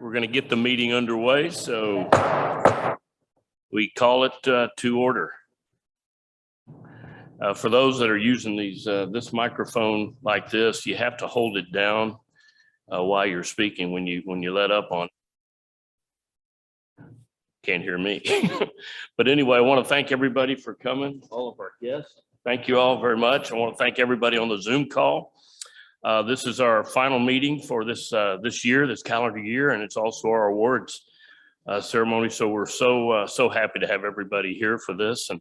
We're going to get the meeting underway, so we call it to order. For those that are using these, this microphone like this, you have to hold it down while you're speaking. When you let up on, can't hear me. But anyway, I want to thank everybody for coming, all of our guests. Thank you all very much. I want to thank everybody on the Zoom call. This is our final meeting for this year, this calendar year, and it's also our awards ceremony. So we're so happy to have everybody here for this. And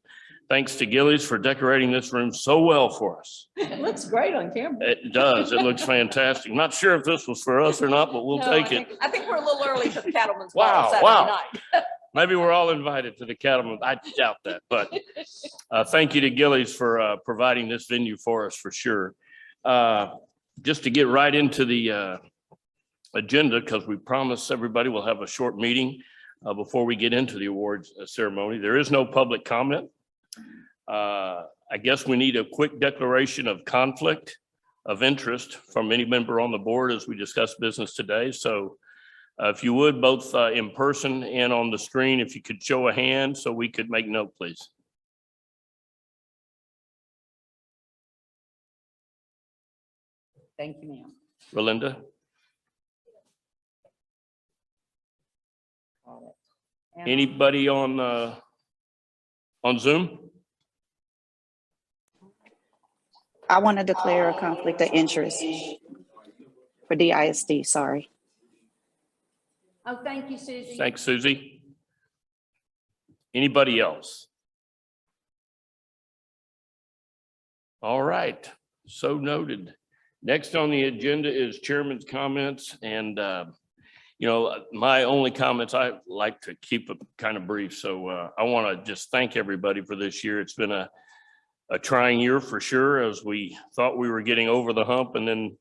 thanks to Gilley's for decorating this room so well for us. It looks great on camera. It does. It looks fantastic. Not sure if this was for us or not, but we'll take it. I think we're a little early for the Cattleman's Wow, Ball Saturday wow. night. Maybe we're all invited to the Cattleman. I doubt that, but thank you to Gilley's for providing this venue for us for sure. Just to get right into the agenda, because we promised everybody we'll have a short meeting before we get into the awards ceremony. There is no public comment. I guess we need a quick declaration of conflict of interest from any member on the board as we discuss business today. So if you would, both in person and on the screen, if you could show a hand so we could make note, please. Thank you, ma'am. Belinda? Anybody on Zoom? I want to declare a conflict of interest for DISD, sorry. Oh, thank you, Susie. Thanks, Susie. Anybody else? All right, so noted. Next on the agenda is chairman's comments, and you know, my only comments, I like to keep it kind of brief. So I want to just thank everybody for this year. It's been a trying year for sure, as we thought we were getting over the hump, and then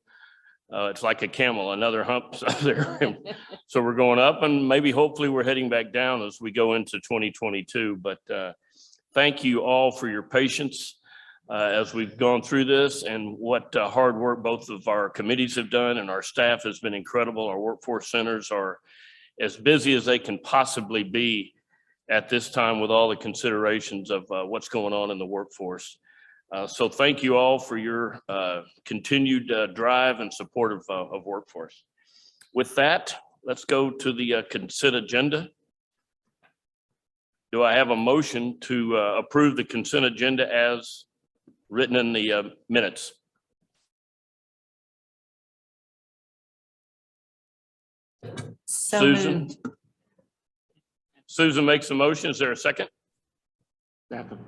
it's like a camel, another hump there. So we're going up, and maybe hopefully we're heading back down as we go into 2022. But thank you all for your patience as we've gone through this, and what hard work both of our committees have done, and our staff has been incredible. Our workforce centers are as busy as they can possibly be at this time with all the considerations of what's going on in the workforce. So thank you all for your continued drive and support of workforce. With that, let's go to the consent agenda. Do I have a motion to approve the consent agenda as written in the minutes? So Susan? moved. Susan makes a motion. Is there a second? Second.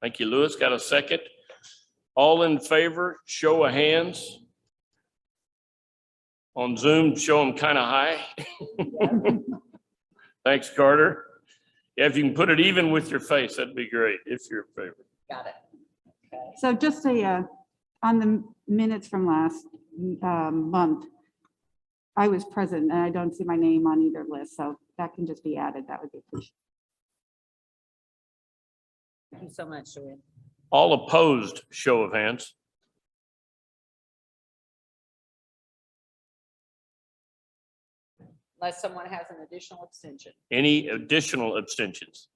Thank you, Lewis. Got a second? All in favor, show of hands. On Zoom, show them kind of high. Thanks, Carter. Yeah, if you can put it even with your face, that'd be great, if you're in favor. Got it. Okay. So just on the minutes from last month, I was present and I don't see my name on either list, so that can just be added. That would be appreciated. Thank you so much, Joanne. All opposed, show of hands. Unless someone has an additional abstention. Any additional abstentions?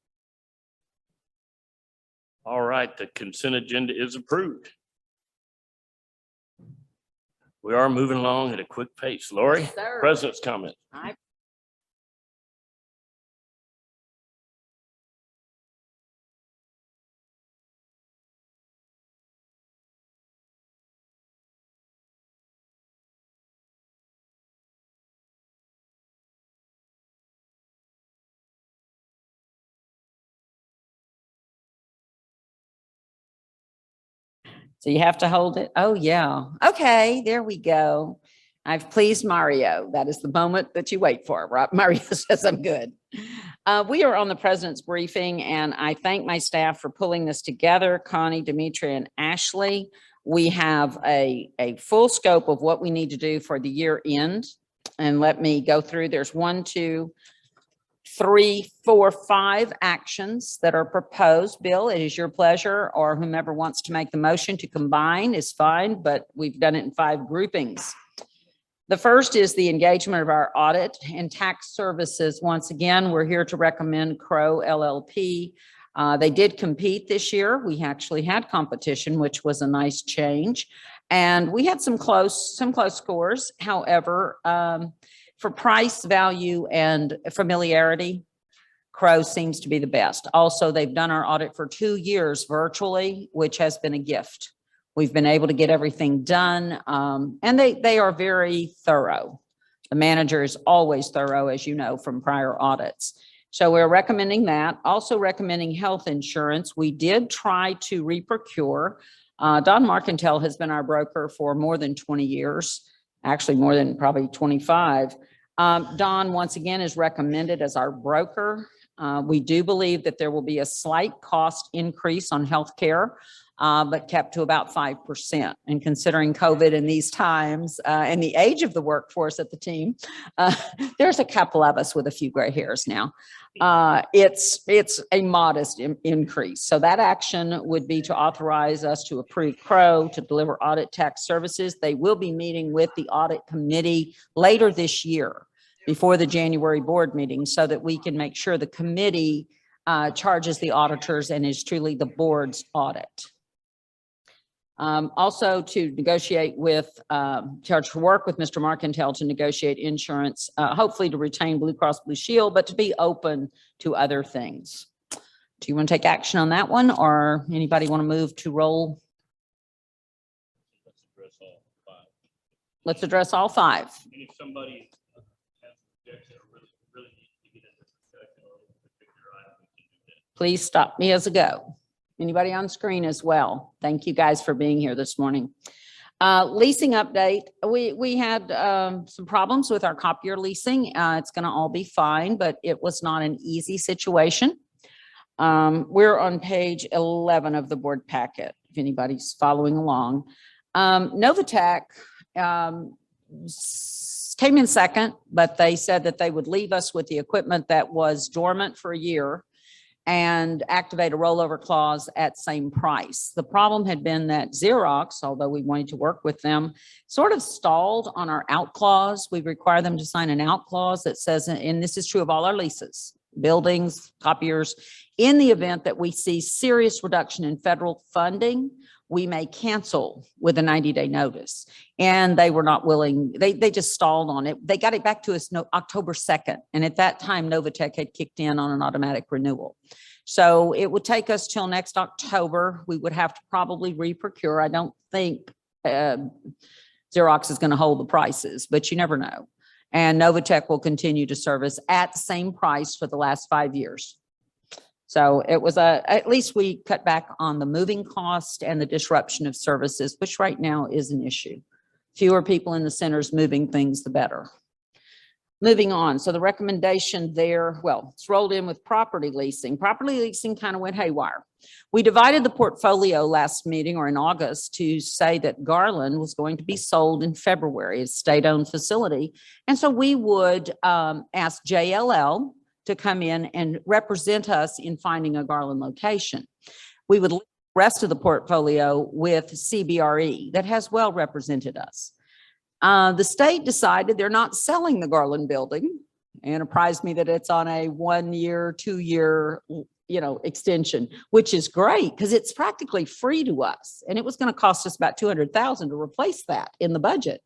All right, the consent agenda is approved. We are moving along at a quick pace. Lori, Yes, sir. President's comment. So you have to hold it. Oh, yeah. Okay, there we go. I've pleased Mario. That is the moment that you wait for, right? Mario says I'm good. We are on the president's briefing, and I thank my staff for pulling this together, Connie, Demetria, and Ashley. We have a full scope of what we need to do for the year end. And let me go through. There's 1, 2, 3, 4, 5 actions that are proposed. Bill, it is your pleasure, or whomever wants to make the motion to combine is fine, but we've done it in 5 groupings. The first is the engagement of our audit and tax services. Once again, we're here to recommend Crow LLP. They did compete this year. We actually had competition, which was a nice change. And we had some close scores. However, for price, value, and familiarity, Crow seems to be the best. Also, they've done our audit for 2 years virtually, which has been a gift. We've been able to get everything done, and they are very thorough. The manager is always thorough, as you know, from prior audits. So we're recommending that. Also recommending health insurance. We did try to re-procure. Don Marcantel has been our broker for more than 20 years, actually more than probably 25. Don, once again, is recommended as our broker. We do believe that there will be a slight cost increase on healthcare, but kept to about 5%. And considering COVID in these times and the age of the workforce at the team, there's a couple of us with a few gray hairs now. It's a modest increase. So that action would be to authorize us to approve Crow to deliver audit tax services. They will be meeting with the audit committee later this year before the January board meeting so that we can make sure the committee charges the auditors and is truly the board's audit. Also to negotiate with, to work with Mr. Marcantel to negotiate insurance, hopefully to retain Blue Cross Blue Shield, but to be open to other things. Do you want to take action on that one, or anybody want to move to roll? Let's address all five. And if somebody has an objection or really needs to get into discussion on a particular item, we can do that. Please stop me as I go. Anybody on screen as well? Thank you guys for being here this morning. Leasing update. We had some problems with our copier leasing. It's going to all be fine, but it was not an easy situation. We're on page 11 of the board packet, if anybody's following along. Novatech came in second, but they said that they would leave us with the equipment that was dormant for a year and activate a rollover clause at same price. The problem had been that Xerox, although we wanted to work with them, sort of stalled on our out clause. We require them to sign an out clause that says, and this is true of all our leases, buildings, copiers, in the event that we see serious reduction in federal funding, we may cancel with a 90-day notice. And they were not willing, they just stalled on it. They got it back to us October 2nd. And at that time, Novatech had kicked in on an automatic renewal. So it would take us till next October. We would have to probably re-procure. I don't think Xerox is going to hold the prices, but you never know. And Novatech will continue to service at the same price for the last 5 years. So it was at least we cut back on the moving cost and the disruption of services, which right now is an issue. Fewer people in the centers moving things, the better. Moving on. So the recommendation there, well, it's rolled in with property leasing. Property leasing kind of went haywire. We divided the portfolio last meeting or in August to say that Garland was going to be sold in February. It's a state-owned facility. And so we would ask JLL to come in and represent us in finding a Garland location. We would leave the rest of the portfolio with CBRE that has well represented us. The state decided they're not selling the Garland building, and apprised me that it's on a 1 year, 2 year, extension, which is great because it's practically free to us. And it was going to cost us about $200,000 to replace that in the budget.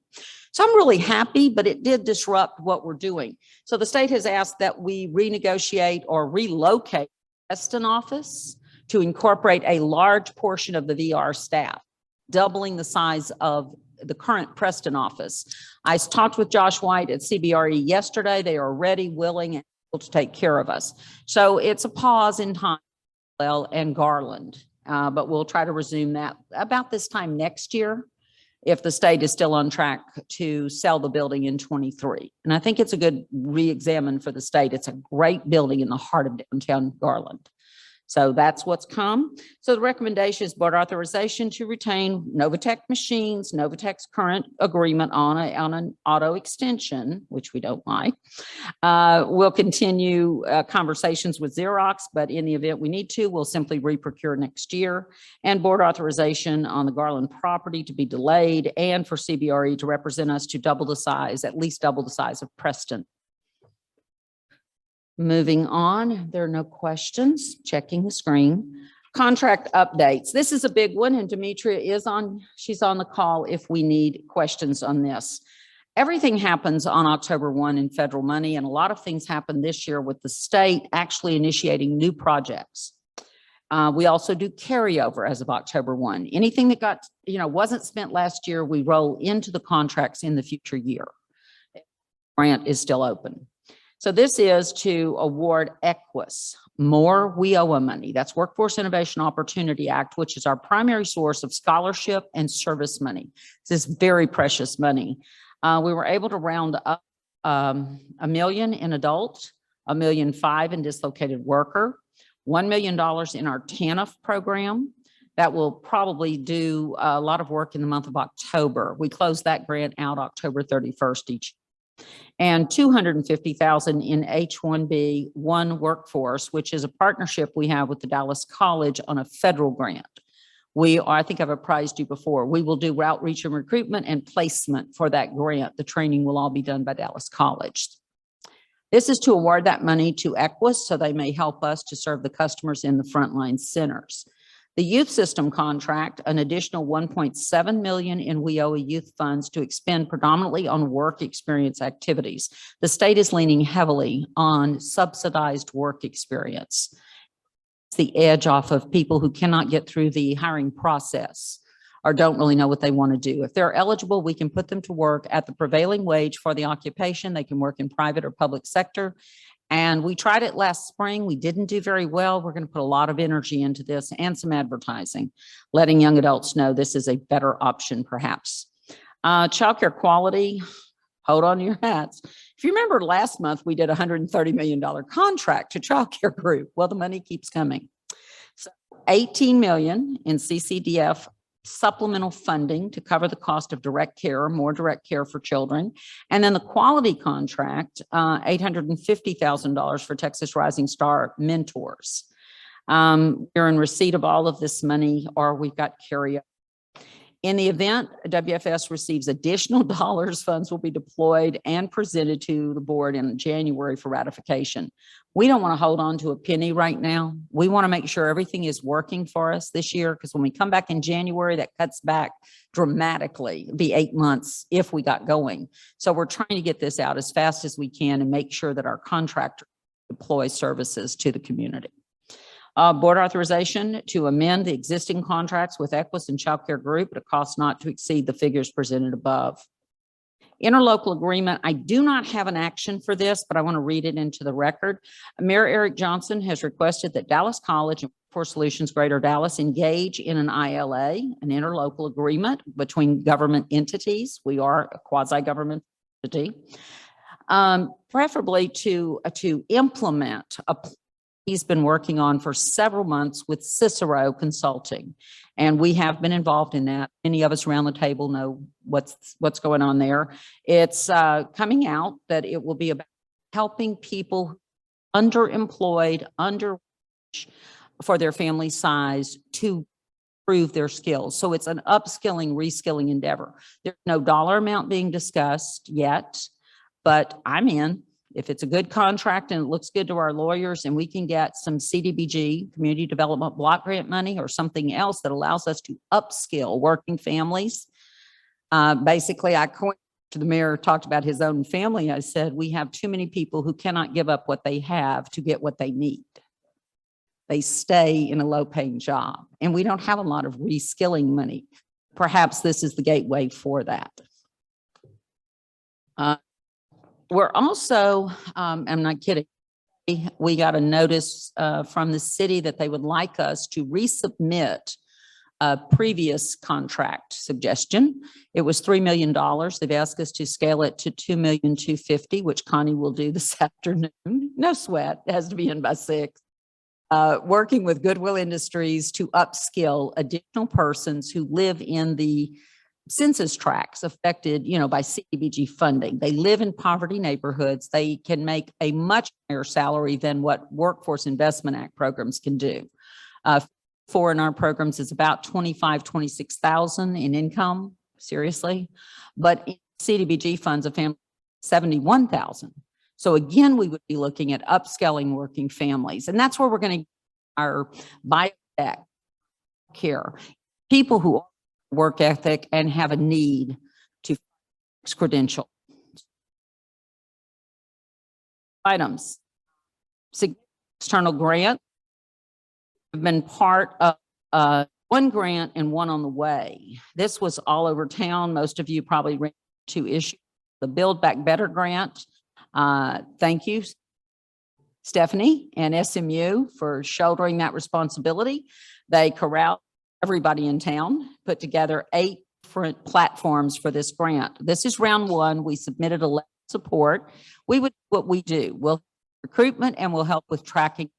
So I'm really happy, but it did disrupt what we're doing. So the state has asked that we renegotiate or relocate the Preston office to incorporate a large portion of the VR staff, doubling the size of the current Preston office. I talked with Josh White at CBRE yesterday. They are ready, willing, and able to take care of us. So it's a pause in time, and Garland, but we'll try to resume that about this time next year, if the state is still on track to sell the building in 23. And I think it's a good re-examine for the state. It's a great building in the heart of downtown Garland. So that's what's come. So the recommendation is board authorization to retain Novatech Machines, Novatech's current agreement on an auto extension, which we don't like. We'll continue conversations with Xerox, but in the event we need to, we'll simply re-procure next year. And board authorization on the Garland property to be delayed, and for CBRE to represent us to double the size, at least double the size of Preston. Moving on, there are no questions. Checking the screen. Contract updates. This is a big one, and Demetria is on, she's on the call if we need questions on this. Everything happens on October 1 in federal money, and a lot of things happen this year with the state actually initiating new projects. We also do carryover as of October 1. Anything that got, wasn't spent last year, we roll into the contracts in the future year. Grant is still open. So this is to award EQUIS more WIOA money. That's Workforce Innovation Opportunity Act, which is our primary source of scholarship and service money. This is very precious money. We were able to round up $1 million in adult, $1.5 million in dislocated worker, $1 million in our TANF program. That will probably do a lot of work in the month of October. We close that grant out October 31st each. And $250,000 in H-1B One Workforce, which is a partnership we have with the Dallas College on a federal grant. I think I've apprised you before, we will do outreach and recruitment and placement for that grant. The training will all be done by Dallas College. This is to award that money to EQUIS so they may help us to serve the customers in the frontline centers. The youth system contract, an additional $1.7 million in WIOA youth funds to expend predominantly on work experience activities. The state is leaning heavily on subsidized work experience. It's the edge off of people who cannot get through the hiring process or don't really know what they want to do. If they're eligible, we can put them to work at the prevailing wage for the occupation. They can work in private or public sector. And we tried it last spring. We didn't do very well. We're going to put a lot of energy into this and some advertising, letting young adults know this is a better option perhaps. Childcare quality, hold on to your hats. If you remember last month, we did a $130 million contract to childcare group. Well, the money keeps coming. So $18 million in CCDF supplemental funding to cover the cost of direct care, more direct care for children. And then the quality contract, $850,000 for Texas Rising Star mentors. We're in receipt of all of this money, or we've got carryover. In the event WFS receives additional dollars, funds will be deployed and presented to the board in January for ratification. We don't want to hold on to a penny right now. We want to make sure everything is working for us this year, because when we come back in January, that cuts back dramatically. It'd be 8 months if we got going. So we're trying to get this out as fast as we can and make sure that our contractor deploys services to the community. Board authorization to amend the existing contracts with EQUIS and Child Care Group at a cost not to exceed the figures presented above. Interlocal agreement, I do not have an action for this, but I want to read it into the record. Mayor Eric Johnson has requested that Dallas College and Workforce Solutions Greater Dallas engage in an ILA, an interlocal agreement between government entities. We are a quasi-government entity, preferably to implement a he's been working on for several months with Cicero Consulting. And we have been involved in that. Many of us around the table know what's going on there. It's coming out that it will be about helping people underemployed, for their family size to improve their skills. So it's an upskilling, reskilling endeavor. There's no dollar amount being discussed yet, but I'm in. If it's a good contract and it looks good to our lawyers and we can get some CDBG, Community Development Block Grant money, or something else that allows us to upskill working families. Basically, I coined to the mayor, talked about his own family. I said, we have too many people who cannot give up what they have to get what they need. They stay in a low paying job and we don't have a lot of reskilling money. Perhaps this is the gateway for that. We're also, I'm not kidding, we got a notice from the city that they would like us to resubmit a previous contract suggestion. It was $3 million. They've asked us to scale it to $2,250,000, which Connie will do this afternoon. No sweat, it has to be in by 6. working with Goodwill Industries to upskill additional persons who live in the census tracts affected, by CDBG funding. They live in poverty neighborhoods. They can make a much higher salary than what Workforce Investment Act programs can do. For in our programs is about 26,000 in income, seriously. But in CDBG funds, a family 71,000. So again, we would be looking at upscaling working families. And that's where we're going to our biotech care, people who work ethic and have a need to credential items. External grant have been part of one grant and one on the way. This was all over town. Most of you probably ran to issue the Build Back Better grant. Thank you, Stephanie and SMU, for shouldering that responsibility. They corralled everybody in town, put together 8 different platforms for this grant. This is round 1. We submitted a letter of support. We would what we do. We'll recruitment and we'll help with tracking.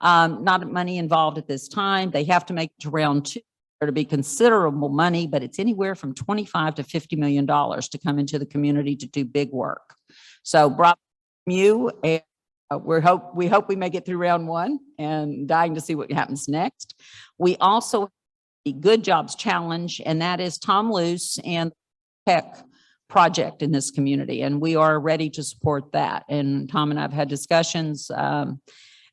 Not money involved at this time. They have to make it to round 2. There to be considerable money, but it's anywhere from $25 to $50 million to come into the community to do big work. So, bravo you, and we hope we make it through round 1, and dying to see what happens next. We also have the Good Jobs Challenge, and that is Tom Luce and Tech project in this community, and we are ready to support that. And Tom and I have had discussions.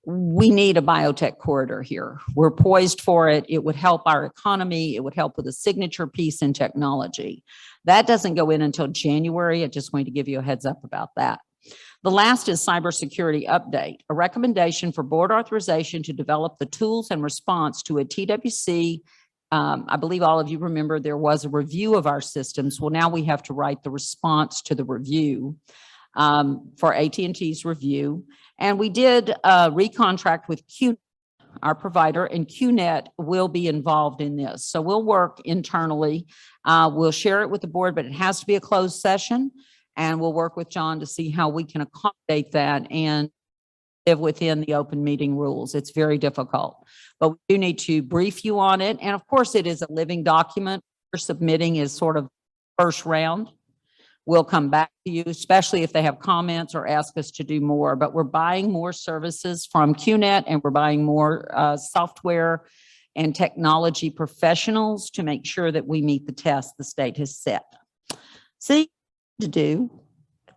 We need a biotech corridor here. We're poised for it. It would help our economy. It would help with a signature piece in technology. That doesn't go in until January. I just wanted to give you a heads up about that. The last is cybersecurity update, a recommendation for board authorization to develop the tools and response to a TWC. I believe all of you remember there was a review of our systems. Well, now we have to write the response to the review for AT&T's review. And we did recontract with QNet, our provider, and QNet will be involved in this. So we'll work internally. We'll share it with the board, but it has to be a closed session. And we'll work with John to see how we can accommodate that and live within the open meeting rules. It's very difficult, but we do need to brief you on it. And of course, it is a living document. We're submitting is sort of first round. We'll come back to you, especially if they have comments or ask us to do more. But we're buying more services from QNet, and we're buying more software and technology professionals to make sure that we meet the test the state has set. See, to do,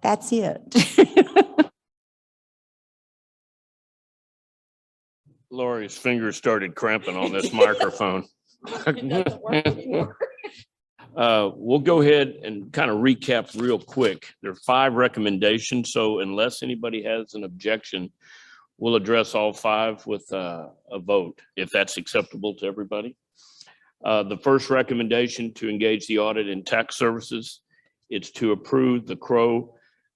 that's it. Lori's fingers started cramping on this microphone. We'll go ahead and kind of recap real quick. There are 5 recommendations, so unless anybody has an objection, we'll address all 5 with a vote, if that's acceptable to everybody. The first recommendation to engage the audit and tax services, it's to approve the Crow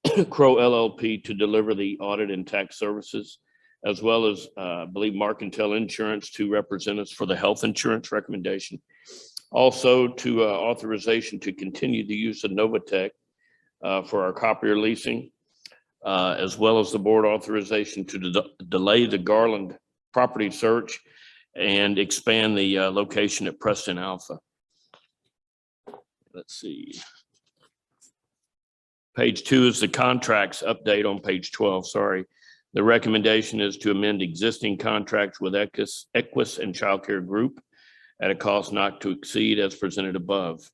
LLP to deliver the audit and tax services, as well as I believe Marcantel Insurance to represent us for the health insurance recommendation. Also to authorization to continue the use of Novatech for our copier leasing, as well as the board authorization to delay the Garland property search and expand the location at Preston Alpha. Let's see. Page 2 is the contracts update on page 12, sorry. The recommendation is to amend existing contracts with Equus and Child Care Group at a cost not to exceed as presented above.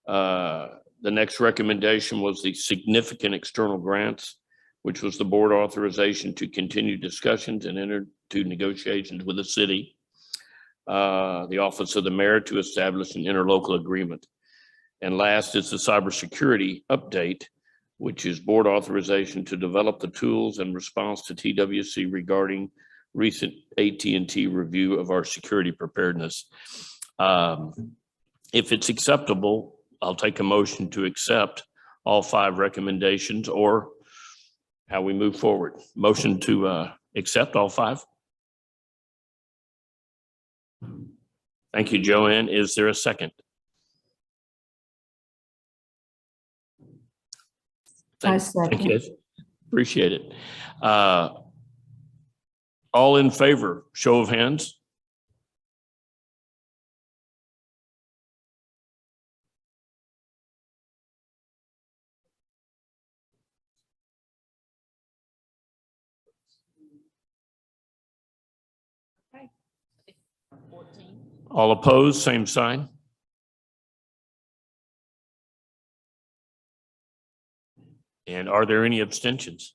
The next recommendation was the significant external grants, which was the board authorization to continue discussions and enter into negotiations with the city, the Office of the Mayor to establish an interlocal agreement. And last is the cybersecurity update, which is board authorization to develop the tools and response to TWC regarding recent AT&T review of our security preparedness. If it's acceptable, I'll take a motion to accept all 5 recommendations, or how we move forward. Motion to accept all 5. Thank you, Joanne. Is there a second? Thank you. Appreciate it. All in favor, show of hands. All opposed, same sign. And are there any abstentions?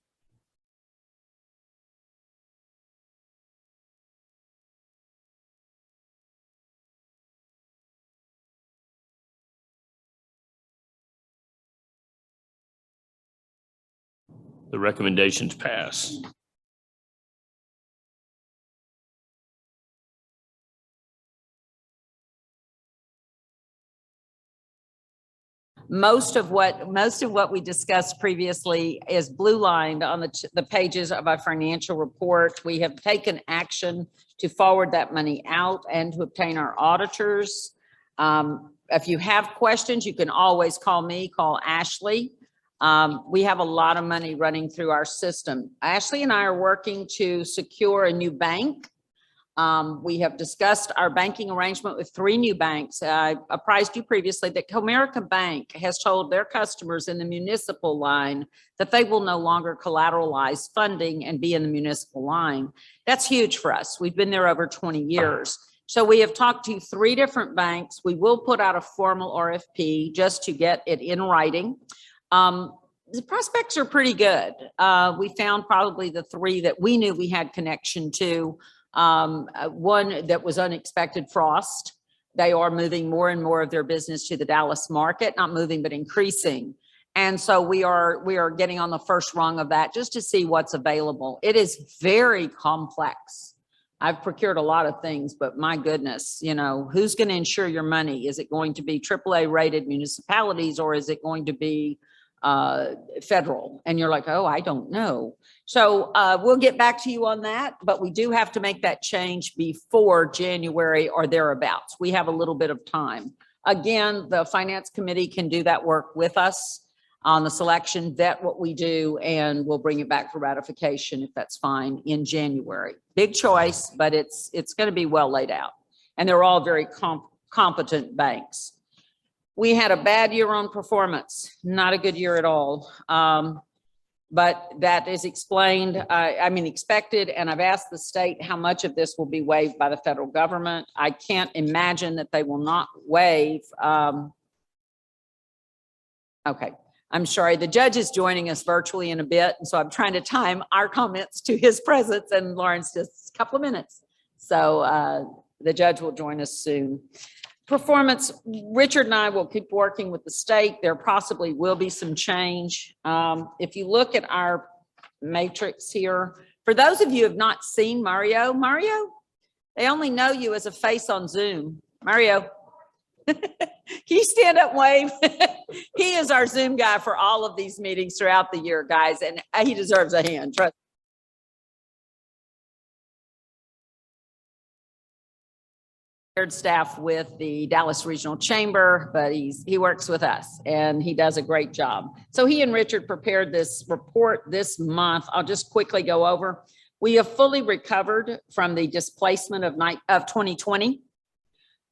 The recommendations pass. Most of what we discussed previously is blue lined on the pages of our financial report. We have taken action to forward that money out and to obtain our auditors. If you have questions, you can always call me, call Ashley. We have a lot of money running through our system. Ashley and I are working to secure a new bank. We have discussed our banking arrangement with 3 new banks. I apprised you previously that Comerica Bank has told their customers in the municipal line that they will no longer collateralize funding and be in the municipal line. That's huge for us. We've been there over 20 years. So we have talked to 3 different banks. We will put out a formal RFP just to get it in writing. The prospects are pretty good. We found probably the 3 that we knew we had connection to. One that was unexpected, Frost. They are moving more and more of their business to the Dallas market, not moving, but increasing. And so we are getting on the first rung of that just to see what's available. It is very complex. I've procured a lot of things, but my goodness, you know, who's going to insure your money? Is it going to be AAA rated municipalities, or is it going to be federal? And you're like, oh, I don't know. So we'll get back to you on that, but we do have to make that change before January or thereabouts. We have a little bit of time. Again, the finance committee can do that work with us on the selection, vet what we do, and we'll bring it back for ratification if that's fine in January. Big choice, but it's going to be well laid out. And they're all very competent banks. We had a bad year on performance, not a good year at all. But that is explained, expected, and I've asked the state how much of this will be waived by the federal government. I can't imagine that they will not waive. Okay, I'm sorry, the judge is joining us virtually in a bit, and so I'm trying to time our comments to his presence, and Lawrence, just a couple of minutes. So the judge will join us soon. Performance, Richard and I will keep working with the state. There possibly will be some change. If you look at our matrix here, for those of you who have not seen Mario, they only know you as a face on Zoom. Mario, can you stand up and wave? He is our Zoom guy for all of these meetings throughout the year, guys, and he deserves a hand. Trust. Staff with the Dallas Regional Chamber, but he works with us and he does a great job. So he and Richard prepared this report this month. I'll just quickly go over. We have fully recovered from the displacement of 2020.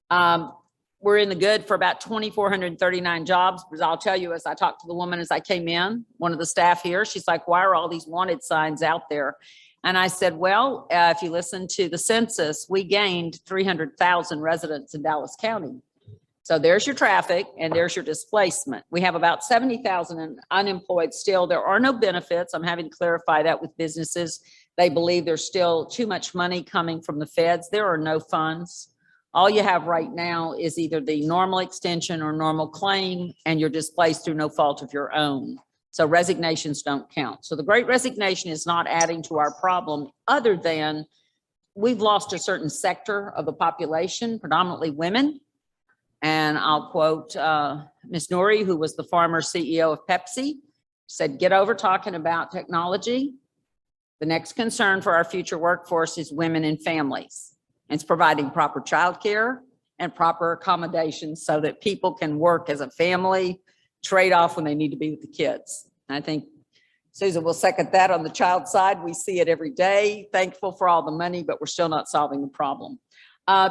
We're in the good for about 2,439 jobs. Because I'll tell you, as I talked to the woman as I came in, one of the staff here, she's like, why are all these wanted signs out there? And I said, well, if you listen to the census, we gained 300,000 residents in Dallas County. So there's your traffic and there's your displacement. We have about 70,000 unemployed still. There are no benefits. I'm having to clarify that with businesses. They believe there's still too much money coming from the feds. There are no funds. All you have right now is either the normal extension or normal claim, and you're displaced through no fault of your own. So resignations don't count. So the Great Resignation is not adding to our problem, other than we've lost a certain sector of the population, predominantly women. And I'll quote Ms. Nori, who was the former CEO of Pepsi, said, get over talking about technology. The next concern for our future workforce is women and families. And it's providing proper childcare and proper accommodations so that people can work as a family, trade off when they need to be with the kids. I think Susan will second that. On the child side, we see it every day. Thankful for all the money, but we're still not solving the problem.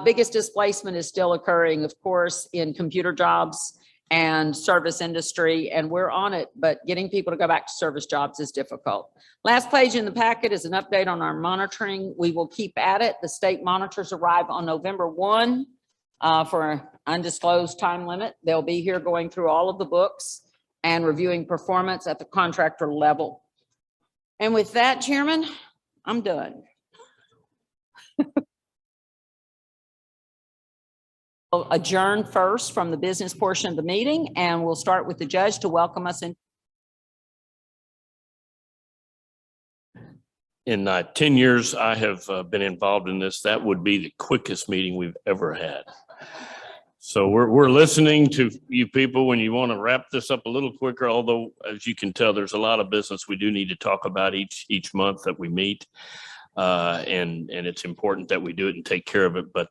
Biggest displacement is still occurring, of course, in computer jobs and service industry, and we're on it, but getting people to go back to service jobs is difficult. Last page in the packet is an update on our monitoring. We will keep at it. The state monitors arrive on November 1 for an undisclosed time limit. They'll be here going through all of the books and reviewing performance at the contractor level. And with that, Chairman, I'm done. We'll adjourn first from the business portion of the meeting, and we'll start with the judge to welcome us in. In 10 years I have been involved in this, that would be the quickest meeting we've ever had. So we're listening to you people when you want to wrap this up a little quicker, although as you can tell, there's a lot of business we do need to talk about each month that we meet. And it's important that we do it and take care of it. But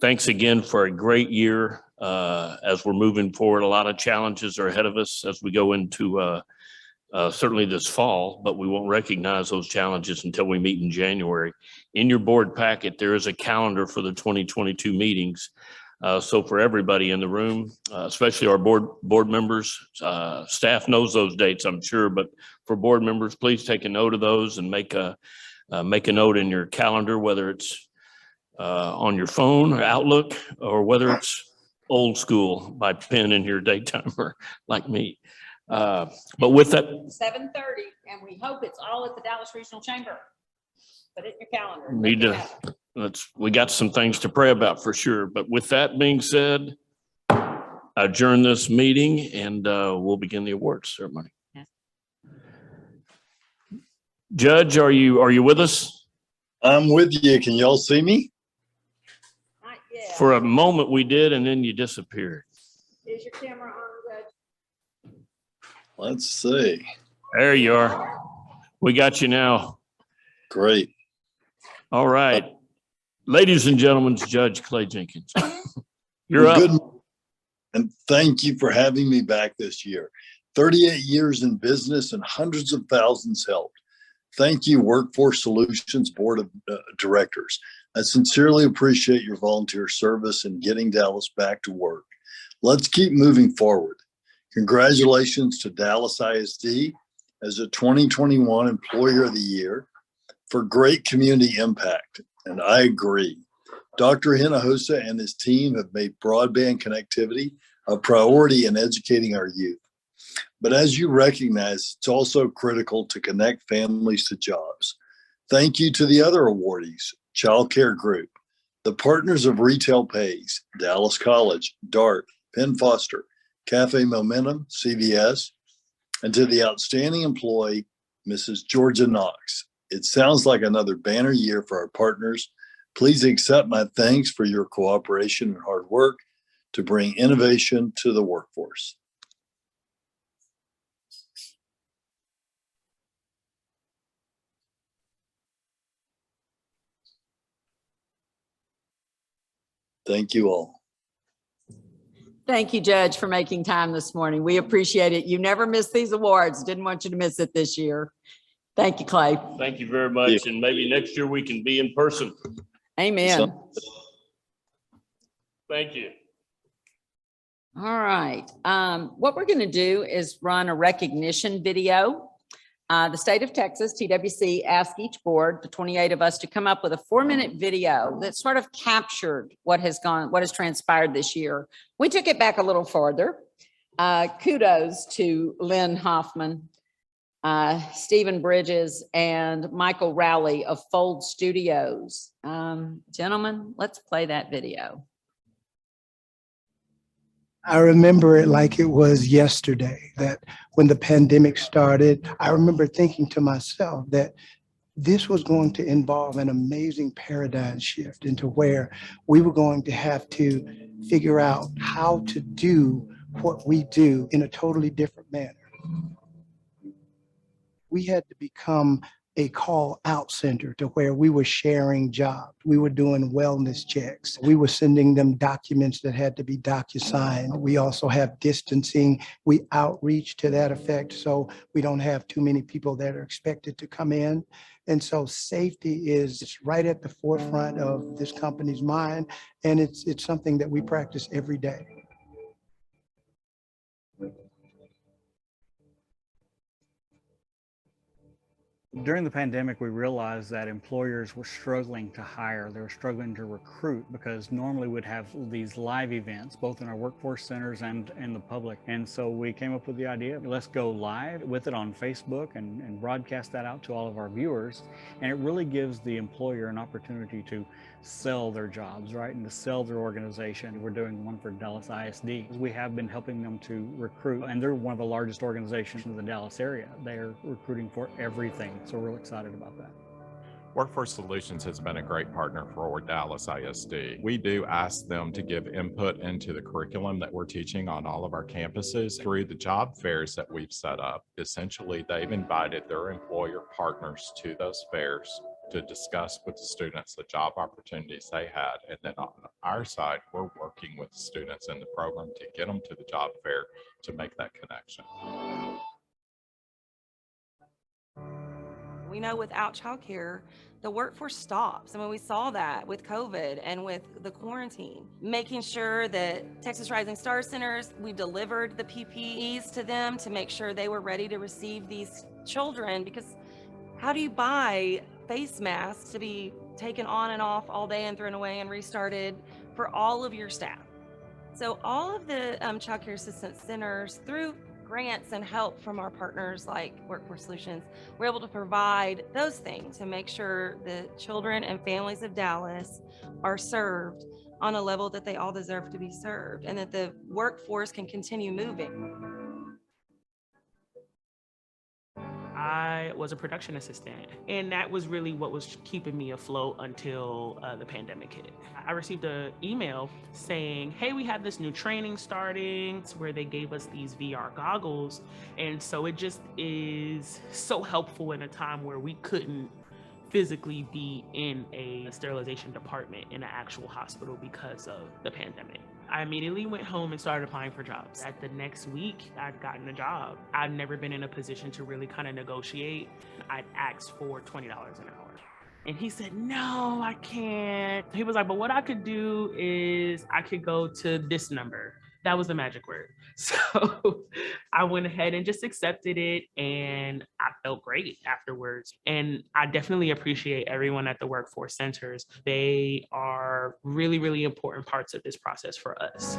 thanks again for a great year as we're moving forward. A lot of challenges are ahead of us as we go into certainly this fall, but we won't recognize those challenges until we meet in January. In your board packet, there is a calendar for the 2022 meetings. So for everybody in the room, especially our board members, staff knows those dates, I'm sure, but for board members, please take a note of those and make a note in your calendar, whether it's on your phone or Outlook, or whether it's old school by pen in your daytimer like me. But with that, 7:30, and we hope it's all at the Dallas Regional Chamber. Put it in your calendar. need to, we got some things to pray about for sure. But with that being said, adjourn this meeting and we'll begin the awards ceremony. Judge, are you with us? I'm with you. Can y'all see me? Not yet. For a moment we did, and then you disappeared. Is your camera on, Judge? Let's see. There you are. We got you now. Great. All right. Ladies and gentlemen, it's Judge Clay Jenkins. You're Well, up. good. And thank you for having me back this year. 38 years in business and hundreds of thousands helped. Thank you, Workforce Solutions Board of Directors. I sincerely appreciate your volunteer service in getting Dallas back to work. Let's keep moving forward. Congratulations to Dallas ISD as a 2021 Employer of the Year for great community impact. And I agree. Dr. Hinojosa and his team have made broadband connectivity a priority in educating our youth. But as you recognize, it's also critical to connect families to jobs. Thank you to the other awardees, Child Care Group, the partners of Retail Pays, Dallas College, DART, Penn Foster, Cafe Momentum, CVS, and to the outstanding employee, Mrs. Georgia Knox. It sounds like another banner year for our partners. Please accept my thanks for your cooperation and hard work to bring innovation to the workforce. Thank you all. Thank you, Judge, for making time this morning. We appreciate it. You never miss these awards. Didn't want you to miss it this year. Thank you, Clay. Thank you very much. And maybe next year we can be in person. Amen. Thank you. All right. What we're going to do is run a recognition video. The state of Texas, TWC, asked each board, the 28 of us, to come up with a 4-minute video that sort of captured what has transpired this year. We took it back a little further. Kudos to Lynn Hoffman, Stephen Bridges, and Michael Rowley of Fold Studios. Gentlemen, let's play that video. I remember it like it was yesterday, that when the pandemic started, I remember thinking to myself that this was going to involve an amazing paradigm shift into where we were going to have to figure out how to do what we do in a totally different manner. We had to become a call out center to where we were sharing jobs. We were doing wellness checks. We were sending them documents that had to be DocuSigned. We also have distancing. We outreach to that effect. So we don't have too many people that are expected to come in. And so safety is right at the forefront of this company's mind. And it's something that we practice every day. During the pandemic, we realized that employers were struggling to hire. They were struggling to recruit because normally we'd have these live events, both in our workforce centers and in the public. And so we came up with the idea, let's go live with it on Facebook and broadcast that out to all of our viewers. And it really gives the employer an opportunity to sell their jobs, right? And to sell their organization. We're doing one for Dallas ISD. We have been helping them to recruit, and they're one of the largest organizations in the Dallas area. They're recruiting for everything. So we're really excited about that. Workforce Solutions has been a great partner for Dallas ISD. We do ask them to give input into the curriculum that we're teaching on all of our campuses through the job fairs that we've set up. Essentially, they've invited their employer partners to those fairs to discuss with the students the job opportunities they had. And then on our side, we're working with the students in the program to get them to the job fair to make that connection. We know without childcare, the workforce stops. I mean, we saw that with COVID and with the quarantine. Making sure that Texas Rising Star Centers, we delivered the PPEs to them to make sure they were ready to receive these children, because how do you buy face masks to be taken on and off all day and thrown away and restarted for all of your staff? So all of the child care assistance centers, through grants and help from our partners like Workforce Solutions, we're able to provide those things to make sure the children and families of Dallas are served on a level that they all deserve to be served, and that the workforce can continue moving. I was a production assistant, and that was really what was keeping me afloat until the pandemic hit. I received an email saying, hey, we have this new training starting, where they gave us these VR goggles. And so it just is so helpful in a time where we couldn't physically be in a sterilization department in an actual hospital because of the pandemic. I immediately went home and started applying for jobs. At the next week, I'd gotten a job. I'd never been in a position to really kind of negotiate. I'd asked for $20 an hour. And he said, no, I can't. He was like, but what I could do is I could go to this number. That was the magic word. So I went ahead and just accepted it, and I felt great afterwards. And I definitely appreciate everyone at the workforce centers. They are really, really important parts of this process for us.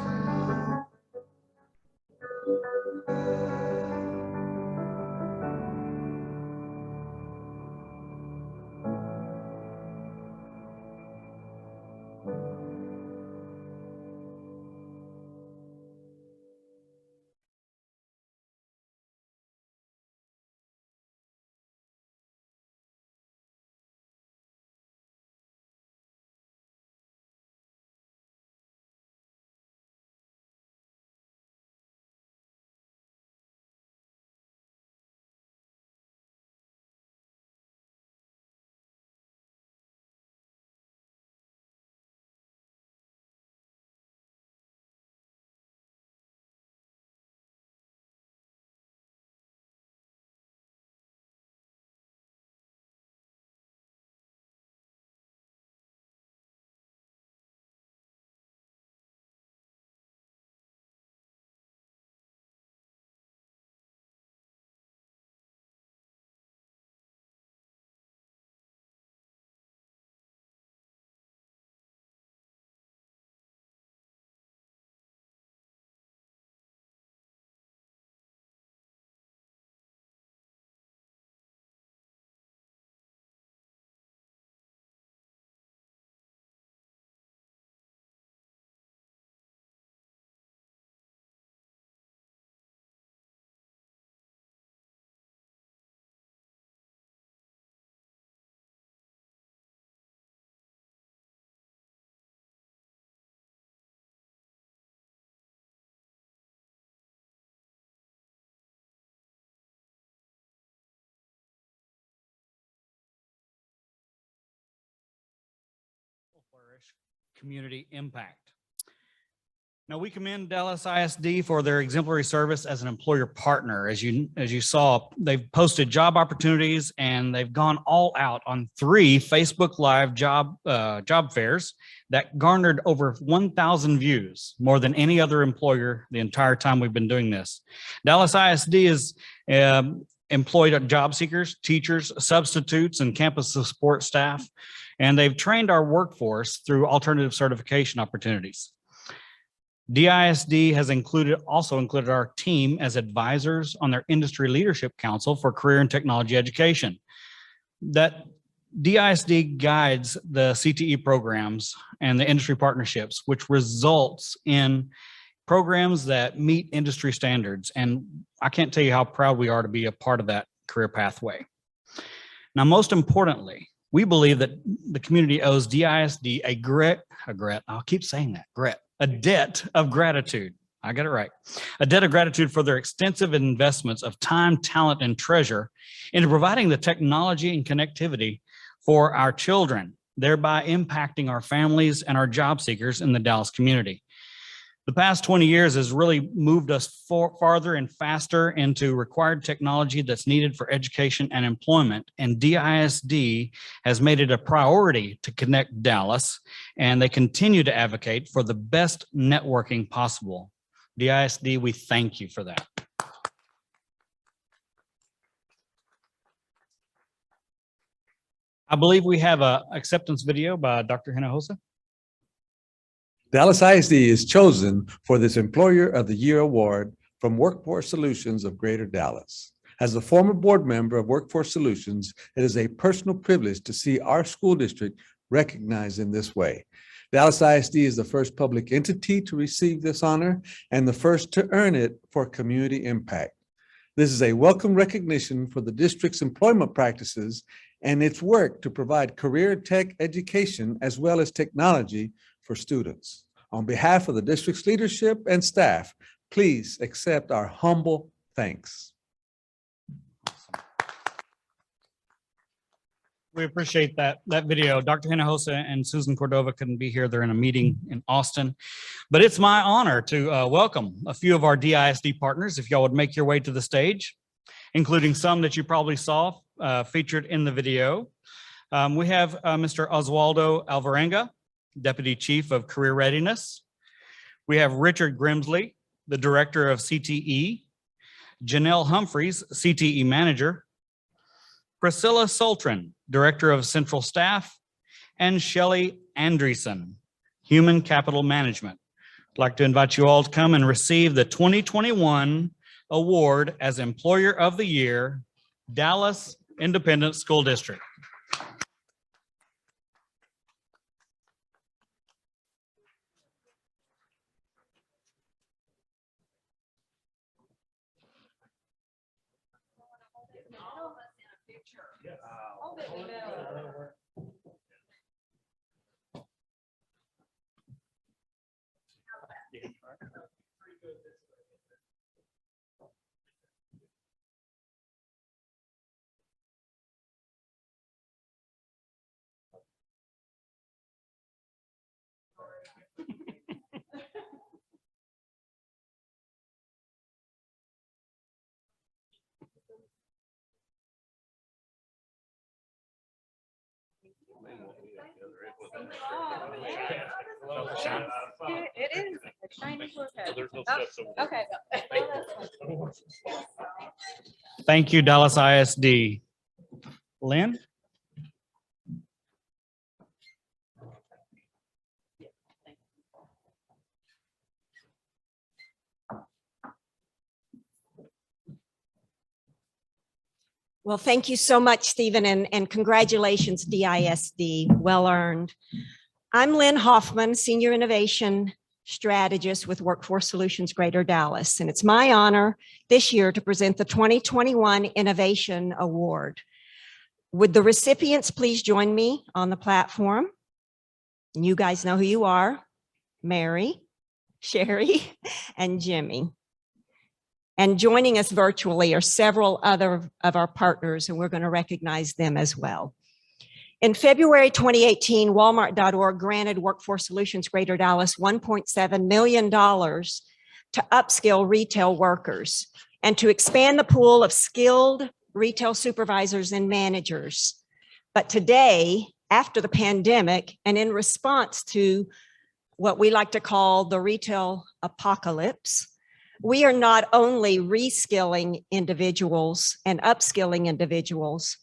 flourish, community impact. Now, we commend Dallas ISD for their exemplary service as an employer partner. As you saw, they've posted job opportunities and they've gone all out on 3 Facebook Live job fairs that garnered over 1,000 views, more than any other employer the entire time we've been doing this. Dallas ISD is employed job seekers, teachers, substitutes, and campus support staff, and they've trained our workforce through alternative certification opportunities. DISD has also included our team as advisors on their Industry Leadership Council for Career and Technology Education. That DISD guides the CTE programs and the industry partnerships, which results in programs that meet industry standards. And I can't tell you how proud we are to be a part of that career pathway. Now, most importantly, we believe that the community owes DISD a debt of gratitude. I got it right. A debt of gratitude for their extensive investments of time, talent, and treasure into providing the technology and connectivity for our children, thereby impacting our families and our job seekers in the Dallas community. The past 20 years has really moved us farther and faster into required technology that's needed for education and employment. And DISD has made it a priority to connect Dallas, and they continue to advocate for the best networking possible. DISD, we thank you for that. I believe we have an acceptance video by Dr. Hinojosa. Dallas ISD is chosen for this Employer of the Year award from Workforce Solutions of Greater Dallas. As a former board member of Workforce Solutions, it is a personal privilege to see our school district recognized in this way. Dallas ISD is the first public entity to receive this honor and the first to earn it for community impact. This is a welcome recognition for the district's employment practices and its work to provide career tech education as well as technology for students. On behalf of the district's leadership and staff, please accept our humble thanks. We appreciate that video. Dr. Hinojosa and Susan Cordova couldn't be here. They're in a meeting in Austin. But it's my honor to welcome a few of our DISD partners, if y'all would make your way to the stage, including some that you probably saw featured in the video. We have Mr. Oswaldo Alvarenga, Deputy Chief of Career Readiness. We have Richard Grimsley, the Director of CTE, Janelle Humphreys, CTE Manager, Priscilla Sultran, Director of Central Staff, and Shelley Andreessen, Human Capital Management. I'd like to invite you all to come and receive the 2021 award as Employer of the Year, Dallas Independent School District. It is. It's shiny forehead. Okay. Thank you, Dallas ISD. Lynn? Well, thank you so much, Stephen, and congratulations, DISD, well earned. I'm Lynn Hoffman, Senior Innovation Strategist with Workforce Solutions Greater Dallas, and it's my honor this year to present the 2021 Innovation Award. Would the recipients please join me on the platform? And you guys know who you are, Mary, Sherry, and Jimmy. And joining us virtually are several other of our partners, and we're going to recognize them as well. In February 2018, Walmart.org granted Workforce Solutions Greater Dallas $1.7 million to upskill retail workers and to expand the pool of skilled retail supervisors and managers. But today, after the pandemic, and in response to what we like to call the retail apocalypse, we are not only reskilling individuals and upskilling individuals,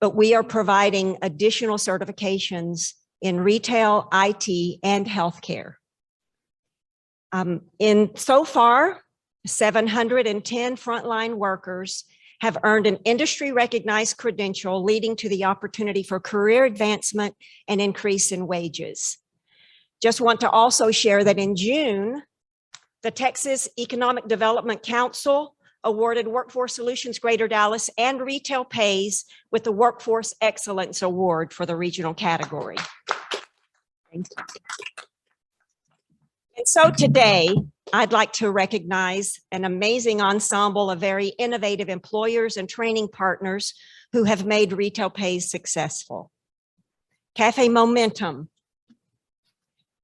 but we are providing additional certifications in retail, IT, and healthcare. So far, 710 frontline workers have earned an industry-recognized credential, leading to the opportunity for career advancement and increase in wages. Just want to also share that in June, the Texas Economic Development Council awarded Workforce Solutions Greater Dallas and Retail Pays with the Workforce Excellence Award for the regional category. Thank you. And so today, I'd like to recognize an amazing ensemble of very innovative employers and training partners who have made Retail Pays successful. Cafe Momentum.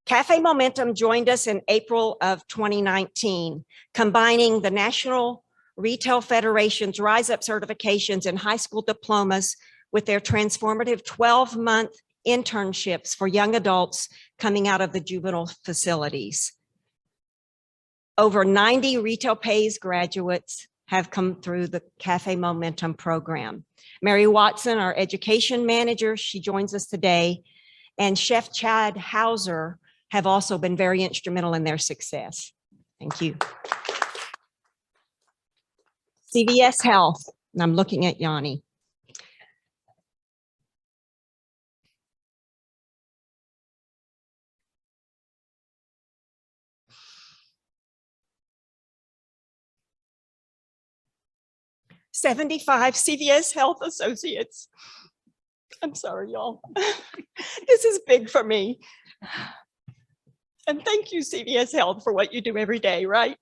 Cafe Momentum joined us in April of 2019, combining the National Retail Federation's Rise Up certifications and high school diplomas with their transformative 12-month internships for young adults coming out of the juvenile facilities. Over 90 Retail Pays graduates have come through the Cafe Momentum program. Mary Watson, our education manager, she joins us today, and Chef Chad Hauser have also been very instrumental in their success. Thank you. CVS Health, and I'm looking at Yanni. "75 CVS Health Associates." I'm sorry, y'all. This is big for me. And thank you, CVS Health, for what you do every day, right?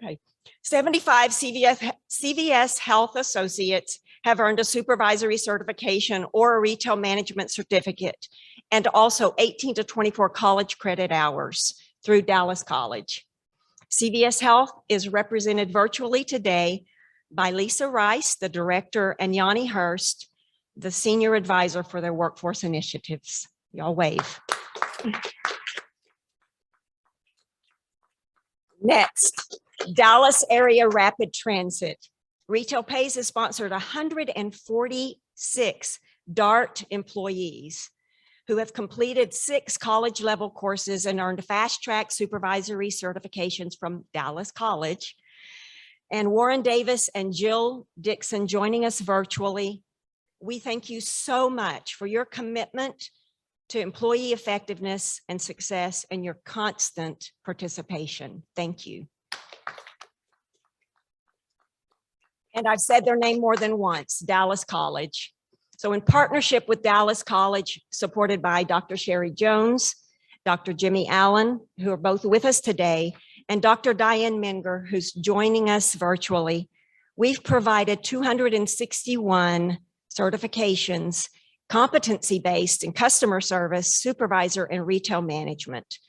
Okay. 75 CVS Health Associates have earned a supervisory certification or a retail management certificate, and also 18 to 24 college credit hours through Dallas College. CVS Health is represented virtually today by Lisa Rice, the director, and Yanni Hurst, the senior advisor for their workforce initiatives. Y'all wave. Next, Dallas Area Rapid Transit. Retail Pays has sponsored 146 DART employees who have completed 6 college level courses and earned fast track supervisory certifications from Dallas College. And Warren Davis and Jill Dixon joining us virtually. We thank you so much for your commitment to employee effectiveness and success and your constant participation. Thank you. And I've said their name more than once, Dallas College. So in partnership with Dallas College, supported by Dr. Sherry Jones, Dr. Jimmy Allen, who are both with us today, and Dr. Diane Menger, who's joining us virtually, we've provided 261 certifications, competency-based in customer service, supervisor, and retail management.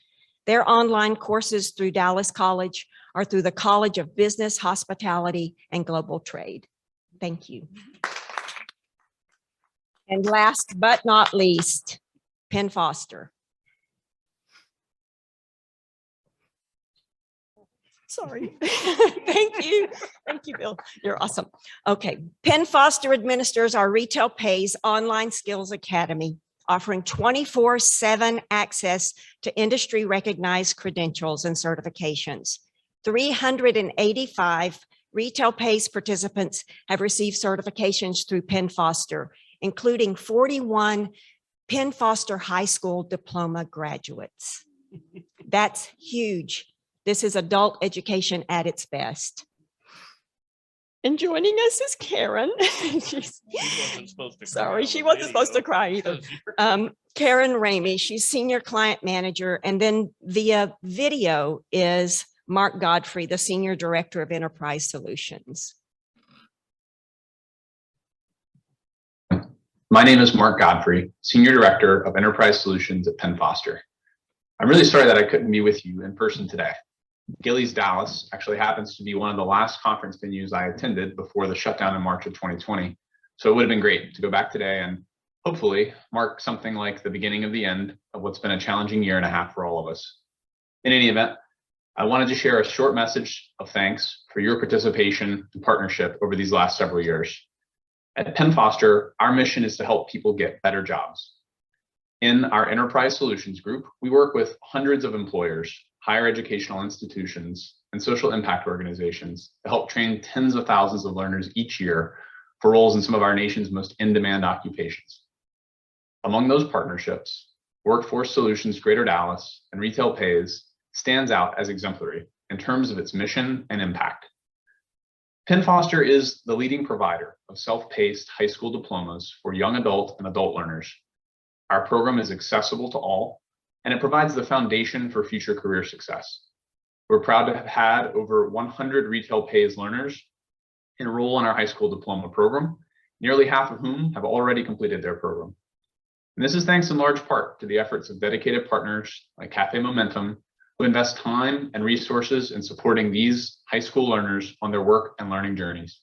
Their online courses through Dallas College are through the College of Business, Hospitality, and Global Trade. Thank you. And last but not least, Penn Foster. Sorry. Thank you. Thank you, Bill. You're awesome. Okay. Penn Foster administers our Retail Pays Online Skills Academy, offering 24/7 access to industry recognized credentials and certifications. 385 Retail Pays participants have received certifications through Penn Foster, including 41 Penn Foster High School diploma graduates. That's huge. This is adult education at its best. And joining us is Karen. Sorry, she wasn't supposed to cry either. Karen Ramey, she's Senior Client Manager. And then via video is Mark Godfrey, the Senior Director of Enterprise Solutions. My name is Mark Godfrey, Senior Director of Enterprise Solutions at Penn Foster. I'm really sorry that I couldn't be with you in person today. Gilley's Dallas actually happens to be one of the last conference venues I attended before the shutdown in March of 2020. So it would have been great to go back today and hopefully mark something like the beginning of the end of what's been a challenging year and a half for all of us. In any event, I wanted to share a short message of thanks for your participation and partnership over these last several years. At Penn Foster, our mission is to help people get better jobs. In our Enterprise Solutions Group, we work with hundreds of employers, higher educational institutions, and social impact organizations to help train tens of thousands of learners each year for roles in some of our nation's most in-demand occupations. Among those partnerships, Workforce Solutions Greater Dallas and Retail Pays stands out as exemplary in terms of its mission and impact. Penn Foster is the leading provider of self-paced high school diplomas for young adult and adult learners. Our program is accessible to all, and it provides the foundation for future career success. We're proud to have had over 100 Retail Pays learners enroll in our high school diploma program, nearly half of whom have already completed their program. And this is thanks in large part to the efforts of dedicated partners like Cafe Momentum, who invest time and resources in supporting these high school learners on their work and learning journeys.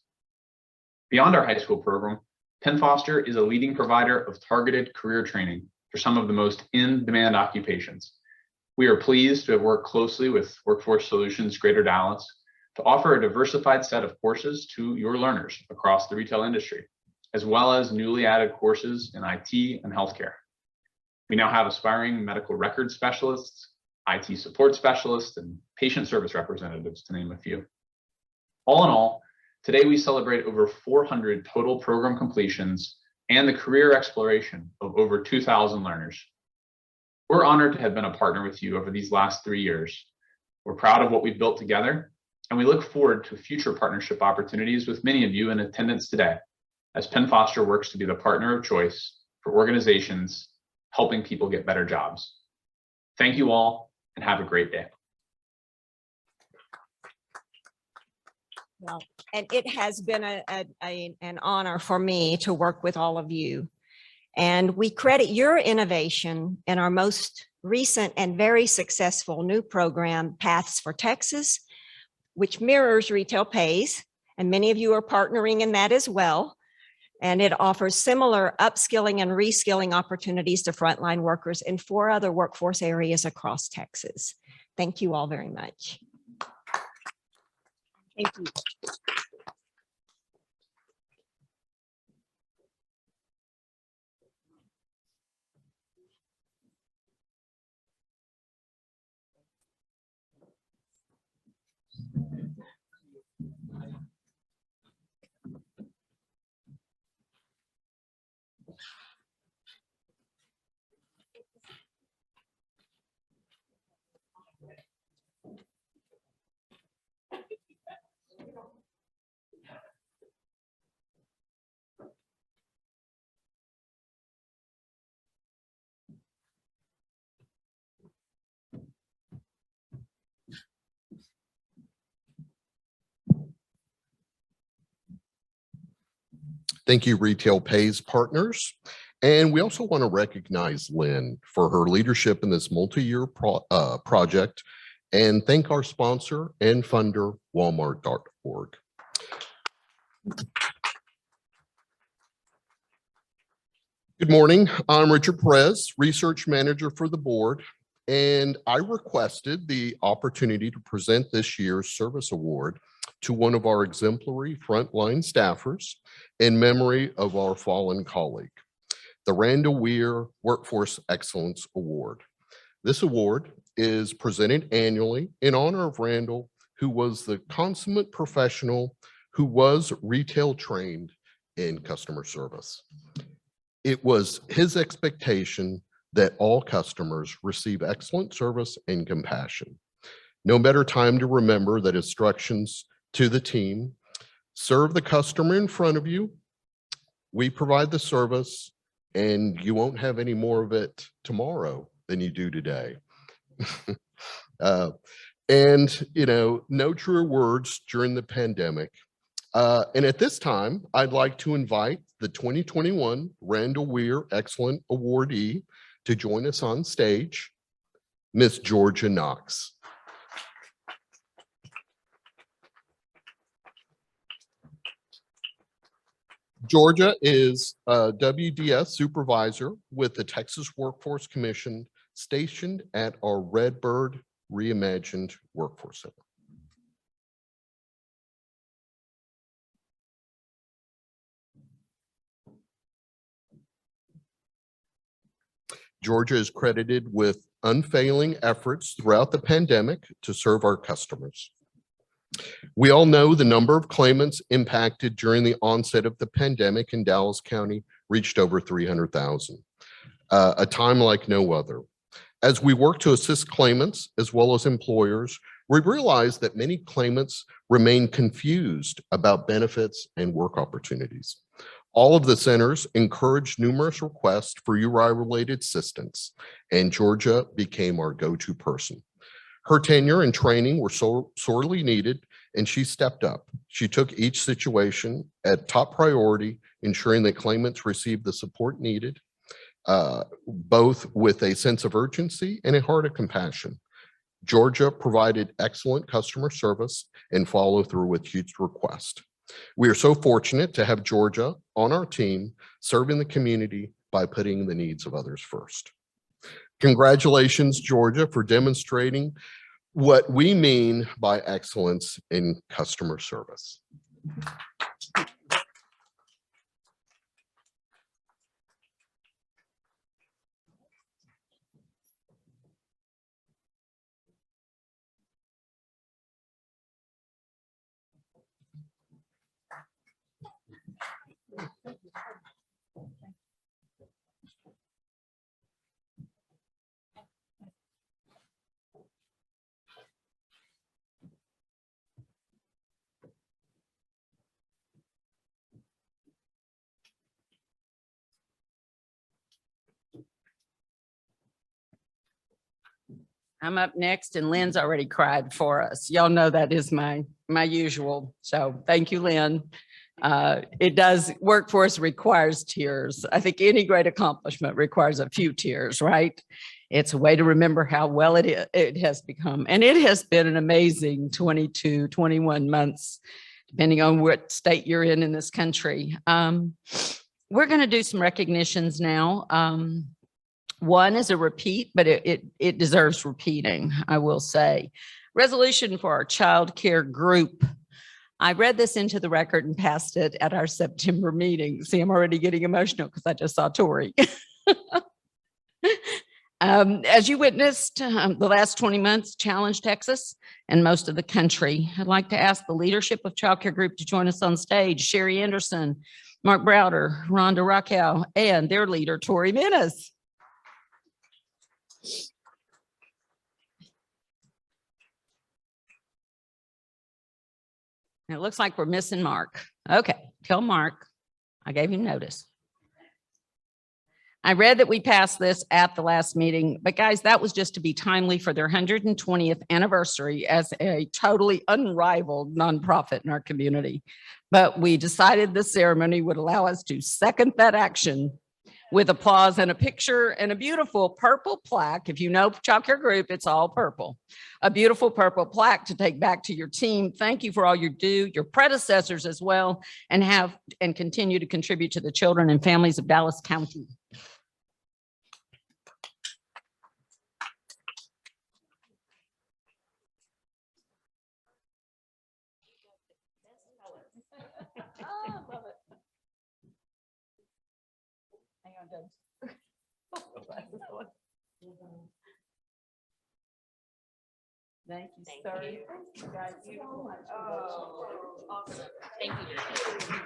Beyond our high school program, Penn Foster is a leading provider of targeted career training for some of the most in-demand occupations. We are pleased to have worked closely with Workforce Solutions Greater Dallas to offer a diversified set of courses to your learners across the retail industry, as well as newly added courses in IT and healthcare. We now have aspiring medical record specialists, IT support specialists, and patient service representatives, to name a few. All in all, today we celebrate over 400 total program completions and the career exploration of over 2,000 learners. We're honored to have been a partner with you over these last 3 years. We're proud of what we've built together, and we look forward to future partnership opportunities with many of you in attendance today, as Penn Foster works to be the partner of choice for organizations helping people get better jobs. Thank you all, and have a great day. Well, and it has been an honor for me to work with all of you. And we credit your innovation in our most recent and very successful new program, Paths for Texas, which mirrors Retail Pays. And many of you are partnering in that as well. And it offers similar upskilling and reskilling opportunities to frontline workers in 4 other workforce areas across Texas. Thank you all very much. Thank you. Thank you, Retail Pays partners. And we also want to recognize Lynn for her leadership in this multi-year project, and thank our sponsor and funder, Walmart.org. Good morning, I'm Richard Perez, Research Manager for the board, and I requested the opportunity to present this year's Service Award to one of our exemplary frontline staffers in memory of our fallen colleague, the Randall Weir Workforce Excellence Award. This award is presented annually in honor of Randall, who was the consummate professional who was retail trained in customer service. It was his expectation that all customers receive excellent service and compassion. No better time to remember that instructions to the team: serve the customer in front of you, we provide the service, and you won't have any more of it tomorrow than you do today. And, you know, no truer words during the pandemic. And at this time, I'd like to invite the 2021 Randall Weir Excellent Awardee to join us on stage, Miss Georgia Knox. Georgia is a WDS supervisor with the Texas Workforce Commission stationed at our Redbird Reimagined Workforce Center. Georgia is credited with unfailing efforts throughout the pandemic to serve our customers. We all know the number of claimants impacted during the onset of the pandemic in Dallas County reached over 300,000, a time like no other. As we work to assist claimants as well as employers, we realize that many claimants remain confused about benefits and work opportunities. All of the centers encouraged numerous requests for URI-related assistance, and Georgia became our go-to person. Her tenure and training were sorely needed, and she stepped up. She took each situation at top priority, ensuring that claimants received the support needed, both with a sense of urgency and a heart of compassion. Georgia provided excellent customer service and follow through with each request. We are so fortunate to have Georgia on our team, serving the community by putting the needs of others first. Congratulations, Georgia, for demonstrating what we mean by excellence in customer service. I'm up next and Lynn's already cried for us. Y'all know that is my usual. So thank you, Lynn. Workforce requires tears. I think any great accomplishment requires a few tears, right? It's a way to remember how well it has become. And it has been an amazing 22, 21 months, depending on what state you're in this country. We're going to do some recognitions now. One is a repeat, but it deserves repeating, I will say. Resolution for our child care group. I read this into the record and passed it at our September meeting. See, I'm already getting emotional because I just saw Tori. As you witnessed, the last 20 months challenged Texas and most of the country. I'd like to ask the leadership of Child Care Group to join us on stage. Sherry Anderson, Mark Browder, Rhonda Rockow, and their leader, Tori Menace. It looks like we're missing Mark. Okay, tell Mark I gave him notice. I read that we passed this at the last meeting, but guys, that was just to be timely for their 120th anniversary as a totally unrivaled nonprofit in our community. But we decided the ceremony would allow us to second that action with applause and a picture and a beautiful purple plaque. If you know Child Care Group, it's all purple. A beautiful purple plaque to take back to your team. Thank you for all you do, your predecessors as well, and continue to contribute to the children and families of Dallas County. Thank you, sir. Thank you guys so much. Oh, awesome. Thank you.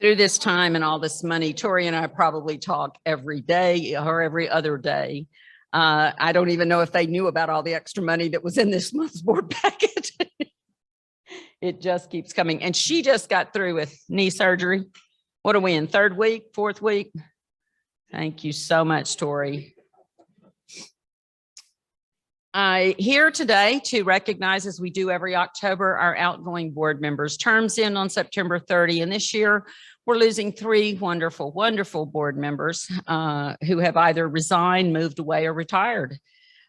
Through this time and all this money, Tori and I probably talk every day or every other day. I don't even know if they knew about all the extra money that was in this month's board packet. It just keeps coming. And she just got through with knee surgery. What are we in, third week, fourth week? Thank you so much, Tori. Here today to recognize, as we do every October, our outgoing board members. Terms end on September 30, and this year we're losing 3 wonderful, wonderful board members who have either resigned, moved away, or retired.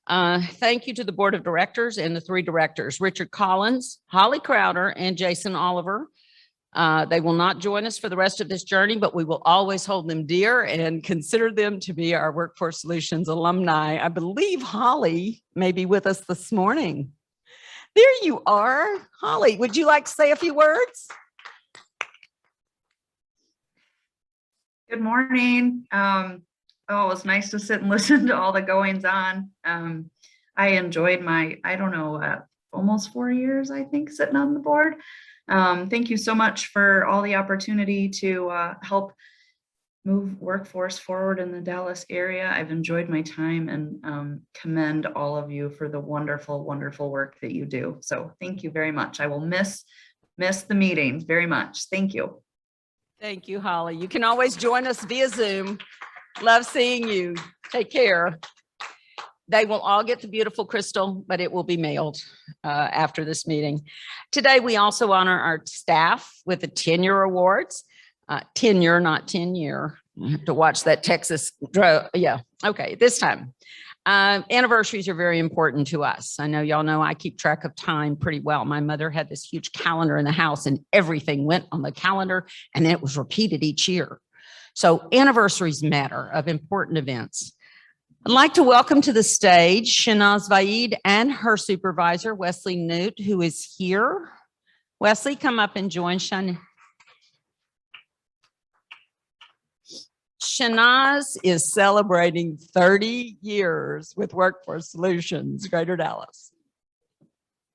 Thank you to the board of directors and the 3 directors, Richard Collins, Holly Crowder, and Jason Oliver. They will not join us for the rest of this journey, but we will always hold them dear and consider them to be our Workforce Solutions alumni. I believe Holly may be with us this morning. There you are. Holly, would you like to say a few words? Good morning. Oh, it was nice to sit and listen to all the goings on. I enjoyed my, I don't know, almost 4 years, I think, sitting on the board. Thank you so much for all the opportunity to help move workforce forward in the Dallas area. I've enjoyed my time and commend all of you for the wonderful, wonderful work that you do. So thank you very much. I will miss the meetings very much. Thank you. Thank you, Holly. You can always join us via Zoom. Love seeing you. Take care. They will all get the beautiful crystal, but it will be mailed after this meeting. Today, we also honor our staff with the tenure awards. Tenure, not 10-year. To watch that Texas, yeah, okay, this time. Anniversaries are very important to us. I know y'all know I keep track of time pretty well. My mother had this huge calendar in the house and everything went on the calendar and then it was repeated each year. So anniversaries matter of important events. I'd like to welcome to the stage Shanaz Vaid and her supervisor, Wesley Newt, who is here. Wesley, come up and join Shanaz. Shanaz is celebrating 30 years with Workforce Solutions, Greater Dallas.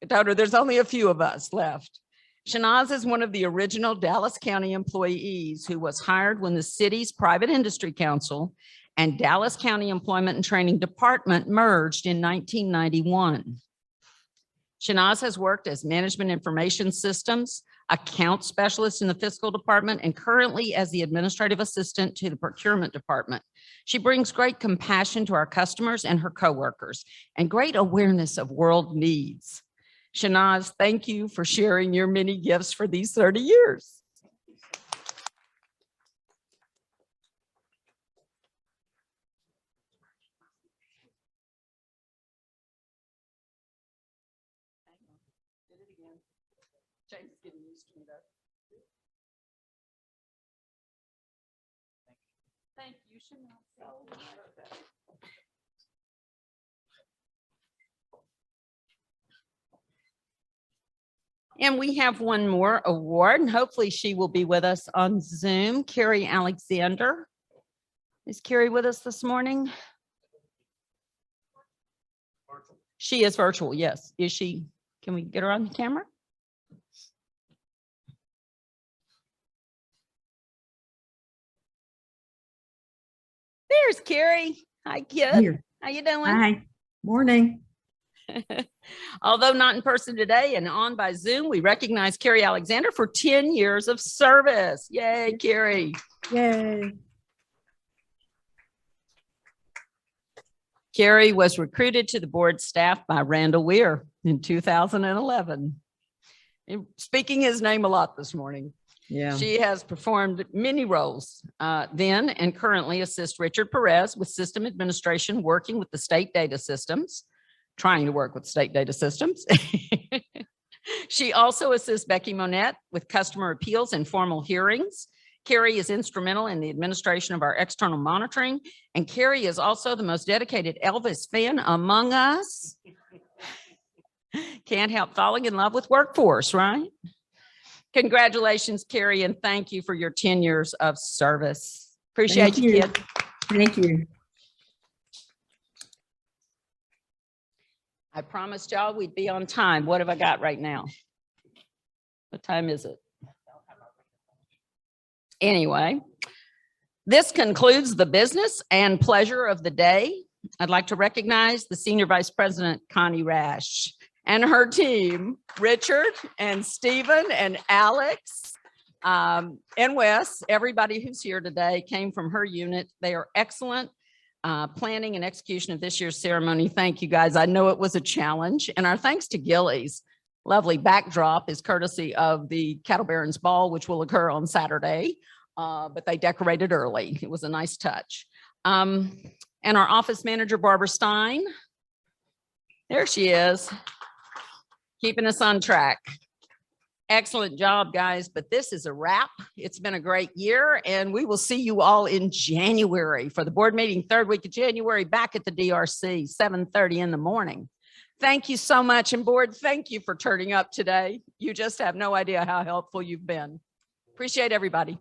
I told her there's only a few of us left. Shanaz is one of the original Dallas County employees who was hired when the city's private industry council and Dallas County Employment and Training Department merged in 1991. Shanaz has worked as management information systems, account specialist in the fiscal department, and currently as the administrative assistant to the procurement department. She brings great compassion to our customers and her coworkers and great awareness of world needs. Shanaz, thank you for sharing your many gifts for these 30 years. James is getting used to me though. Thank you, Shanaz, so much. And we have one more award, and hopefully she will be with us on Zoom. Carrie Alexander. Is Carrie with us this morning? She is virtual, yes. Is she? Can we get her on the camera? There's Carrie. Hi, kid. Here. How you doing? Hi. Morning. Although not in person today and on by Zoom, we recognize Carrie Alexander for 10 years of service. Yay, Carrie. Yay. Carrie was recruited to the board staff by Randall Weir in 2011. Speaking his name a lot this morning. Yeah. She has performed many roles then and currently assists Richard Perez with system administration, working with the state data systems, trying to work with state data systems. She also assists Becky Monette with customer appeals and formal hearings. Carrie is instrumental in the administration of our external monitoring, and Carrie is also the most dedicated Elvis fan among us. Can't help falling in love with workforce, right? Congratulations, Carrie, and thank you for your 10 years of service. Appreciate you, kid. Thank you. I promised y'all we'd be on time. What have I got right now? What time is it? Anyway, this concludes the business and pleasure of the day. I'd like to recognize the Senior Vice President, Connie Rash, and her team, Richard and Stephen and Alex and Wes. Everybody who's here today came from her unit. They are excellent. planning and execution of this year's ceremony. Thank you, guys. I know it was a challenge, and our thanks to Gilley's lovely backdrop is courtesy of the Cattle Barons Ball, which will occur on Saturday, but they decorated early. It was a nice touch. And our office manager, Barbara Stein, there she is, keeping us on track. Excellent job, guys, but this is a wrap. It's been a great year, and we will see you all in January for the board meeting, third week of January, back at the DRC, 7:30 in the morning. Thank you so much, and board, thank you for turning up today. You just have no idea how helpful you've been. Appreciate everybody.